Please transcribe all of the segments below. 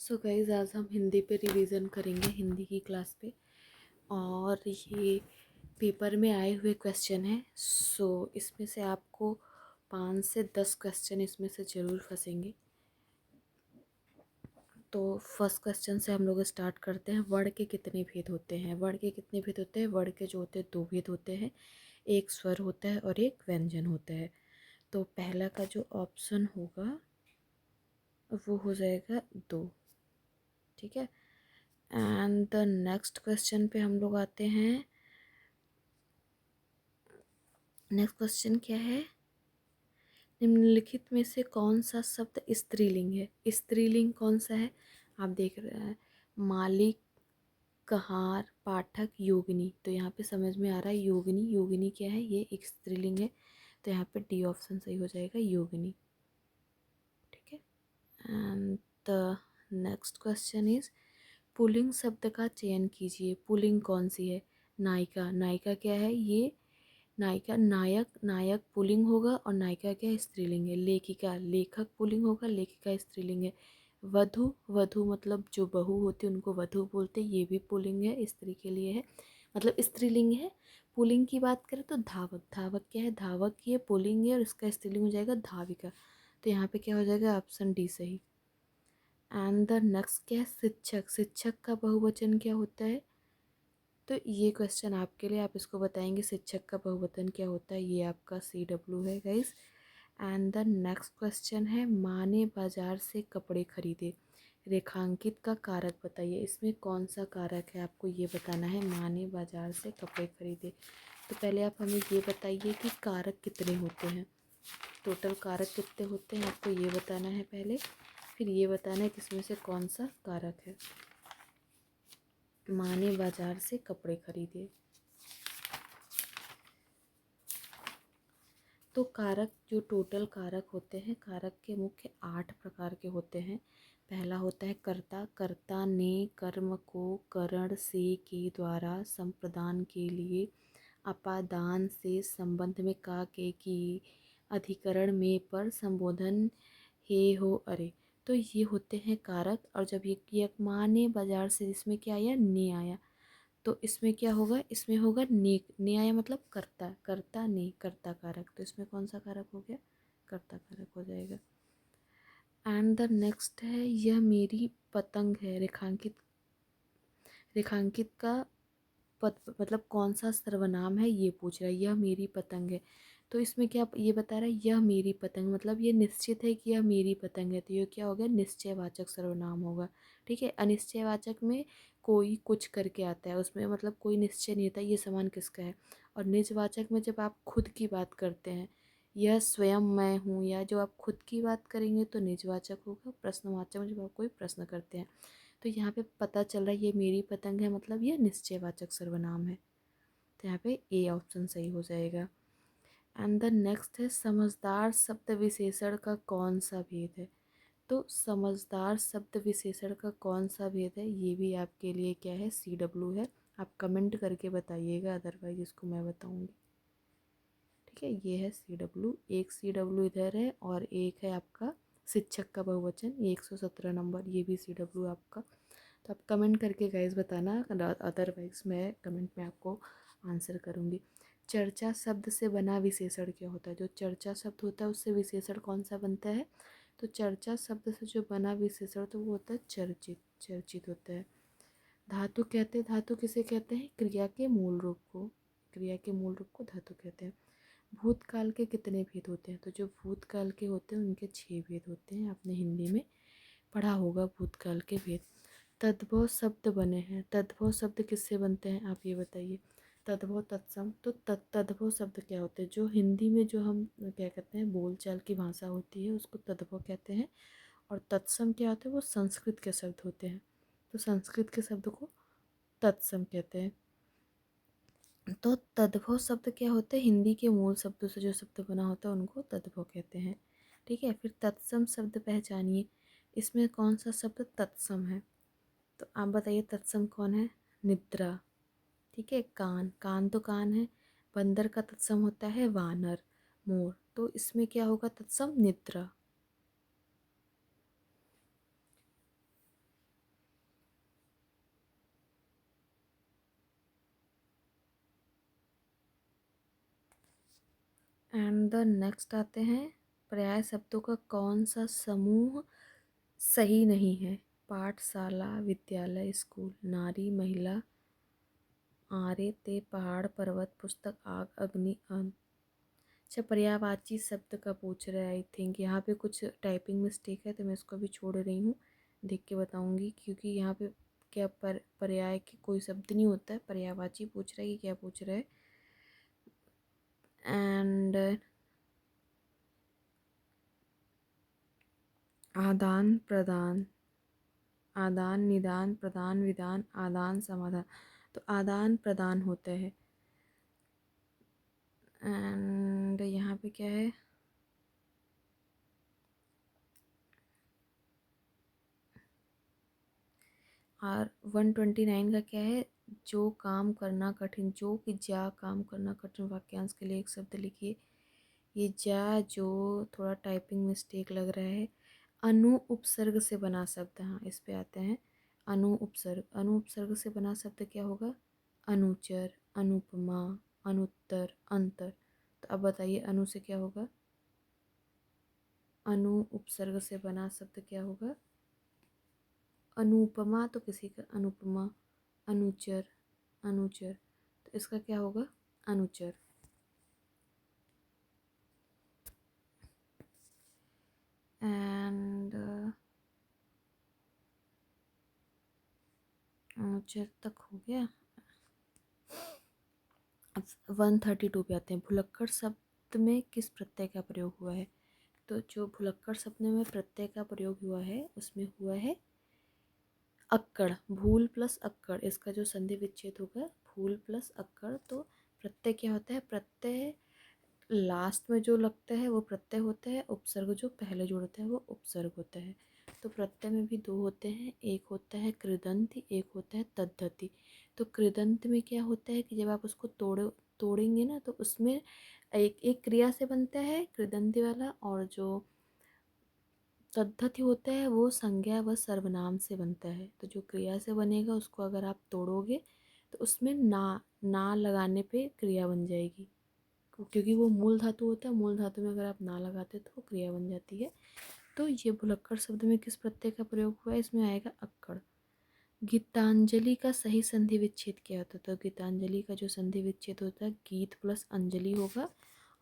So guys आज हम हिंदी पे रिवीजन करेंगे, हिंदी की क्लास पे। और ये पेपर में आए हुए क्वेश्चन हैं। सो इसमें से आपको 5 से 10 क्वेश्चन इसमें से ज़रूर फंसेंगे। तो फर्स्ट क्वेश्चन से हम लोग स्टार्ट करते हैं। वर्ण के कितने भेद होते हैं? वर्ण के कितने भेद होते हैं? वर्ण के जो होते हैं 2 भेद होते हैं। एक स्वर होता है और एक व्यंजन होता है। तो पहला का जो ऑप्शन होगा वो हो जाएगा 2। ठीक है। एंड द नेक्स्ट क्वेश्चन पे हम लोग आते हैं। नेक्स्ट क्वेश्चन क्या है? निम्नलिखित में से कौन सा शब्द स्त्रीलिंग है? स्त्रीलिंग कौन सा है? आप देख रहे हैं, मालिक, कहार, पाठक, योगिनी। तो यहाँ पे समझ में आ रहा है योगिनी। योगिनी क्या है? ये एक स्त्रीलिंग है। तो यहाँ पे डी ऑप्शन सही हो जाएगा, योगिनी। ठीक है। And the next question is pulling शब्द का चयन कीजिए। पुल्लिंग कौन सी है? नायिका। नायिका क्या है? ये नायिका, नायक, नायक पुल्लिंग होगा और नायिका क्या है? स्त्रीलिंग है। लेखिका, लेखक पुल्लिंग होगा, लेखिका स्त्रीलिंग है। वधु, वधु मतलब जो बहू होती है उनको वधु बोलते हैं, ये भी पुल्लिंग है, स्त्री के लिए है, मतलब स्त्रीलिंग है। पुल्लिंग की बात करें तो धावक। धावक क्या है? धावक ये पुल्लिंग है और इसका स्त्रीलिंग हो जाएगा धाविका। तो यहाँ पे क्या हो जाएगा? ऑप्शन डी सही। एंड द नेक्स्ट क्या है? शिक्षक। शिक्षक का बहुवचन क्या होता है? तो ये क्वेश्चन आपके लिए, आप इसको बताएंगे शिक्षक का बहुवचन क्या होता है। ये आपका CW है guys. And the next question है, माँ ने बाजार से कपड़े खरीदे। रेखांकित का कारक बताइए। इसमें कौन सा कारक है आपको ये बताना है। माँ ने बाजार से कपड़े खरीदे। तो पहले आप हमें ये बताइए कि कारक कितने होते हैं। टोटल कारक कितने होते हैं आपको ये बताना है पहले। फिर ये बताना है कि इसमें से कौन सा कारक है। माँ ने बाजार से कपड़े खरीदे। तो कारक, जो टोटल कारक होते हैं, कारक के मुख्य 8 प्रकार के होते हैं। पहला होता है कर्ता। कर्ता ने कर्म को करण से के द्वारा संप्रदान के लिए अपादान से संबंध में का के की अधिकरण में पर संबोधन हे हो अरे। तो ये होते हैं कारक। और जब ये माँ ने बाजार से, इसमें क्या आया? ने आया। तो इसमें क्या होगा? इसमें होगा ने। ने आया मतलब कर्ता। कर्ता ने, कर्ता कारक। तो इसमें कौन सा कारक हो गया? कर्ता कारक हो जाएगा। एंड द नेक्स्ट है, यह मेरी पतंग है। रेखांकित, रेखांकित का पद मतलब कौन सा सर्वनाम है ये पूछ रहा है। यह मेरी पतंग है। तो इसमें क्या ये बता रहा है? यह मेरी पतंग मतलब ये निश्चित है कि यह मेरी पतंग है। तो ये क्या हो गया? निश्चयवाचक सर्वनाम होगा। ठीक है। अनिश्चयवाचक में कोई कुछ करके आता है, उसमें मतलब कोई निश्चय नहीं होता ये सामान किसका है। और निजवाचक में जब आप खुद की बात करते हैं, यह स्वयं मैं हूँ, या जो आप खुद की बात करेंगे तो निजवाचक होगा। प्रश्नवाचक में जब आप कोई प्रश्न करते हैं। तो यहाँ पे पता चल रहा है ये मेरी पतंग है मतलब ये निश्चयवाचक सर्वनाम है। तो यहाँ पे ए ऑप्शन सही हो जाएगा। एंड द नेक्स्ट है, समझदार शब्द विशेषण का कौन सा भेद है? तो समझदार शब्द विशेषण का कौन सा भेद है ये भी आपके लिए क्या है? CW है। आप कमेंट करके बताइएगा, अदरवाइज इसको मैं बताऊंगी। ठीक है। ये है CW। एक CW इधर है और एक है आपका शिक्षक का बहुवचन, ये 117 नंबर, ये भी CW आपका। तो आप कमेंट करके गाइस बताना, अदरवाइज मैं कमेंट में आपको आंसर करूँगी। चर्चा शब्द से बना विशेषण क्या होता है? जो चर्चा शब्द होता है उससे विशेषण कौन सा बनता है? तो चर्चा शब्द से जो बना विशेषण तो वो होता है चर्चित। चर्चित होता है। धातु कहते हैं, धातु किसे कहते हैं? क्रिया के मूल रूप को। क्रिया के मूल रूप को धातु कहते हैं। भूतकाल के कितने भेद होते हैं? तो जो भूतकाल के होते हैं उनके 6 भेद होते हैं। आपने हिंदी में पढ़ा होगा भूतकाल के भेद। तद्भव शब्द बने हैं। तद्भव शब्द किससे बनते हैं आप ये बताइए। तद्भव, तत्सम। तो तद्भव शब्द क्या होते हैं? जो हिंदी में जो हम क्या कहते हैं बोलचाल की भाषा होती है उसको तद्भव कहते हैं। और तत्सम क्या होता है? वो संस्कृत के शब्द होते हैं। तो संस्कृत के शब्द को तत्सम कहते हैं। तो तद्भव शब्द क्या होते हैं? हिंदी के मूल शब्दों से जो शब्द बना होता है उनको तद्भव कहते हैं। ठीक है। फिर तत्सम शब्द पहचानिए। इसमें कौन सा शब्द तत्सम है? तो आप बताइए तत्सम कौन है? निद्रा। ठीक है। कान, कान तो कान है। बंदर का तत्सम होता है वानर, मोर। तो इसमें क्या होगा? तत्सम निद्रा। एंड द नेक्स्ट आते हैं, पर्याय शब्दों का कौन सा समूह सही नहीं है? पाठशाला, विद्यालय, स्कूल, नारी, महिला, आरे, ते, पहाड़, पर्वत, पुस्तक, आग, अग्नि, अन्न। अच्छा, पर्यायवाची शब्द का पूछ रहा है आई थिंक। यहाँ पे कुछ टाइपिंग मिस्टेक है तो मैं इसको भी छोड़ रही हूँ, देख के बताऊँगी, क्योंकि यहाँ पे क्या पर्याय के कोई शब्द नहीं होता है, पर्यायवाची पूछ रहा है कि क्या पूछ रहा है। एंड आदान प्रदान, आदान निदान, प्रदान विधान, आदान समाधान, तो आदान प्रदान होता है। एंड यहाँ पे क्या है, और 129 का क्या है, जो काम करना कठिन, जो कि जा काम करना कठिन, वाक्यांश के लिए एक शब्द लिखिए। ये जा जो थोड़ा टाइपिंग मिस्टेक लग रहा है। अनु उपसर्ग से बना शब्द, हाँ इस पे आते हैं। अनु उपसर्ग, अनु उपसर्ग से बना शब्द क्या होगा? अनुचर, अनुपमा, अनुत्तर, अंतर। तो अब बताइए अनु से क्या होगा? अनु उपसर्ग से बना शब्द क्या होगा? अनुपमा तो किसी का, अनुपमा, अनुचर, अनुचर, तो इसका क्या होगा? अनुचर। एंड अनुचर तक हो गया। अब 132 पे आते हैं, भुलक्कड़ शब्द में किस प्रत्यय का प्रयोग हुआ है? तो जो भुलक्कड़ शब्द में प्रत्यय का प्रयोग हुआ है उसमें हुआ है अक्कड़। भूल प्लस अक्कड़, इसका जो संधि विच्छेद होगा भूल प्लस अक्कड़। तो प्रत्यय क्या होता है? प्रत्यय लास्ट में जो लगता है वो प्रत्यय होता है, उपसर्ग जो पहले जोड़ता है वो उपसर्ग होता है। तो प्रत्यय में भी दो होते हैं, एक होता है कृदंत, एक होता है तद्धति। तो कृदंत में क्या होता है कि जब आप उसको तोड़ेंगे ना तो उसमें एक एक क्रिया से बनता है कृदंती वाला, और जो तद्धति होता है वो संज्ञा व सर्वनाम से बनता है। तो जो क्रिया से बनेगा उसको अगर आप तोड़ोगे तो उसमें ना लगाने पे क्रिया बन जाएगी, क्योंकि वो मूल धातु होता है, मूल धातु में अगर आप ना लगाते तो वो क्रिया बन जाती है। तो ये भुलक्कड़ शब्द में किस प्रत्यय का प्रयोग हुआ है? इसमें आएगा अक्कड़। गीतांजलि का सही संधि विच्छेद क्या होता है? तो गीतांजलि का जो संधि विच्छेद होता है गीत प्लस अंजलि होगा।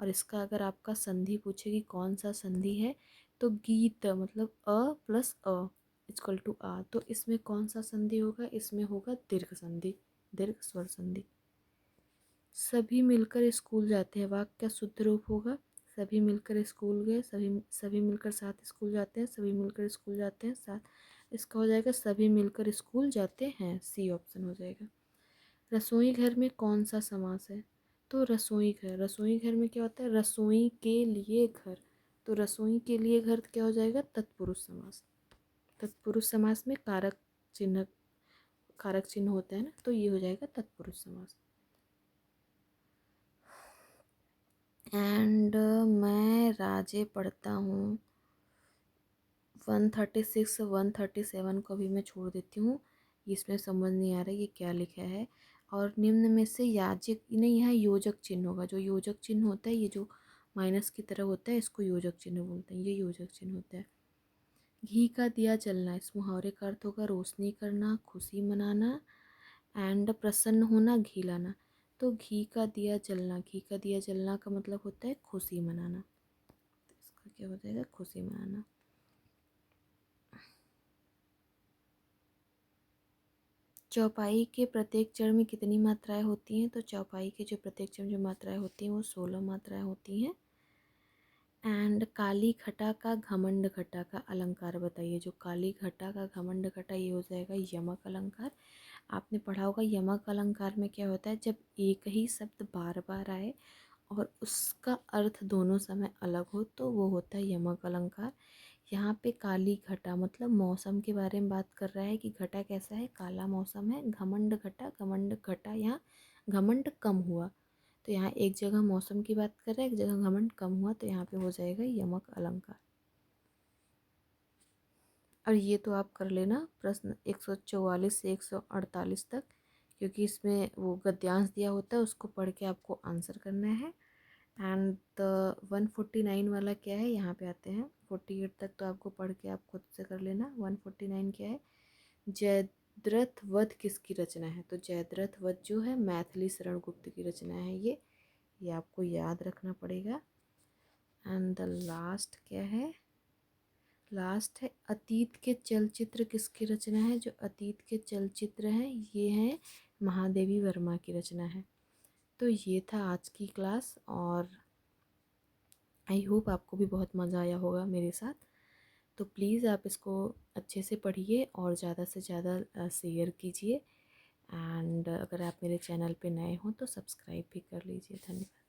और इसका अगर आपका संधि पूछे कि कौन सा संधि है, तो गीत मतलब अ प्लस अ इक्वल टू आ, तो इसमें कौन सा संधि होगा? इसमें होगा दीर्घ संधि, दीर्घ स्वर संधि। सभी मिलकर स्कूल जाते हैं, वाक्य का शुद्ध रूप होगा सभी मिलकर स्कूल गए, सभी सभी मिलकर साथ स्कूल जाते हैं, सभी मिलकर स्कूल जाते हैं साथ। इसका हो जाएगा सभी मिलकर स्कूल जाते हैं, सी ऑप्शन हो जाएगा। रसोई घर में कौन सा समास है? तो रसोई घर, रसोई घर में क्या होता है? रसोई के लिए घर। तो रसोई के लिए घर क्या हो जाएगा? तत्पुरुष समास। तत्पुरुष समास में चिन्ह कारक चिन्ह होता है ना, तो ये हो जाएगा तत्पुरुष समास। एंड मैं राजे पढ़ता हूँ। 136 137 को भी मैं छोड़ देती हूँ, इसमें समझ नहीं आ रहा ये क्या लिखा है। और निम्न में से याजक, नहीं यहाँ योजक चिन्ह होगा। जो योजक चिन्ह होता है, ये जो माइनस की तरह होता है इसको योजक चिन्ह बोलते हैं, ये योजक चिन्ह होता है। घी का दिया जलना, इस मुहावरे का अर्थ होगा रोशनी करना, खुशी मनाना, एंड प्रसन्न होना, घी लाना। तो घी का दिया जलना, घी का दिया जलना का मतलब होता है खुशी मनाना, तो इसका क्या हो जाएगा? खुशी मनाना। चौपाई के प्रत्येक चरण में कितनी मात्राएं होती हैं? तो चौपाई के जो प्रत्येक चरण में जो मात्राएं होती हैं वो 16 मात्राएं होती हैं। एंड काली घटा का घमंड घटा का अलंकार बताइए। जो काली घटा का घमंड घटा, ये हो जाएगा यमक अलंकार। आपने पढ़ा होगा यमक अलंकार में क्या होता है, जब एक ही शब्द बार बार आए और उसका अर्थ दोनों समय अलग हो तो वो होता है यमक अलंकार। यहाँ पे काली घटा मतलब मौसम के बारे में बात कर रहा है कि घटा कैसा है, काला मौसम है। घमंड घटा, घमंड घटा, यहाँ घमंड कम हुआ, तो यहाँ एक जगह मौसम की बात कर रहा है, एक जगह घमंड कम हुआ, तो यहाँ पे हो जाएगा यमक अलंकार। और ये तो आप कर लेना प्रश्न 144 से 148 तक, क्योंकि इसमें वो गद्यांश दिया होता है उसको पढ़ के आपको आंसर करना है। एंड द 149 वाला क्या है, यहाँ पे आते हैं। 48 तक तो आपको पढ़ के आप खुद से कर लेना। 149 क्या है, जयद्रथ वध किसकी रचना है? तो जयद्रथ वध जो है मैथिली शरण गुप्त की रचना है ये आपको याद रखना पड़ेगा। एंड द लास्ट क्या है, लास्ट है अतीत के चलचित्र किसकी रचना है? जो अतीत के चलचित्र हैं ये हैं महादेवी वर्मा की रचना है। तो ये था आज की क्लास, और आई होप आपको भी बहुत मज़ा आया होगा मेरे साथ। तो प्लीज़ आप इसको अच्छे से पढ़िए और ज़्यादा से ज़्यादा शेयर कीजिए। एंड अगर आप मेरे चैनल पे नए हों तो सब्सक्राइब भी कर लीजिए। धन्यवाद।